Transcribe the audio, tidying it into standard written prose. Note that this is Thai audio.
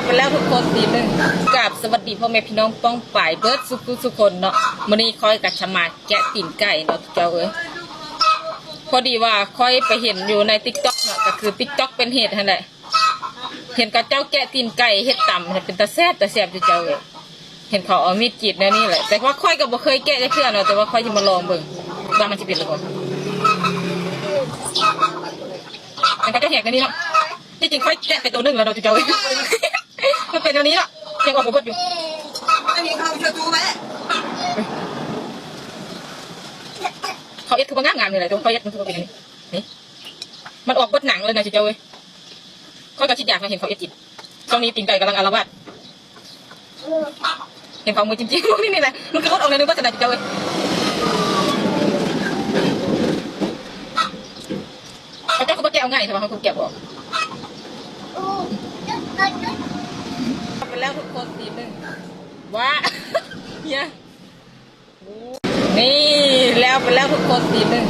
ไปแล้วทุกคนตีหนึ่งกราบสวัสดีพ่อแม่พี่น้องป้องป่ายเบิร์ดสุกคนเนาะมื้อนี้คอยกับชะมาแกะตีนไก่เนาะเจ้าเอ้ยพอดีว่าคอยไปเห็นอยู่ใน TikTok เนาะก็คือ TikTok เป็นเหตุนั่นแหละเห็นกับเจ้าแกะตีนไก่เฮ็ดต่ำเป็นตาแซ่บเจ้าเอ้ยเห็นเขาเอามีดกรีดแนวนี้แหละแต่ว่าคอยก็บ่เคยแกะจักเทื่อเนาะแต่ว่าคอยสิมาลองเบิ่งว่ามันสิเป็นหรือบ่มันก็จะแหกในนี้เนาะที่จริงคอยแกะไปตัวนึงแล้วเนาะเจ้าเอ้ยมันเป็นแนวนี้เนาะยังออกบ่เบิดอยู่เขาเอ็ดคือบ่งามๆนี่แหละตัวเขาเอ็ดมันคือเป็นอย่างนี้นี่มันออกเบิดหนังเลยนะเจ้าเอ้ยเขาก็คิดอยากมาเห็นเขาเอ็ดจิตช่วงนี้ตีนไก่กำลังอาละวาดเห็นเขามือจริงๆนี่แหละมันคือรถออกเลยนึกว่าจะได้เจ้าเอ้ยเขาเจ้าก็บ่แกะเอาง่ายใช่ป่ะเขาคือแกะบอกไปแล้วทุกคนตีหนึ่งว้าเนี่ยนี่แล้วไปแล้วทุกคนตีหนึ่ง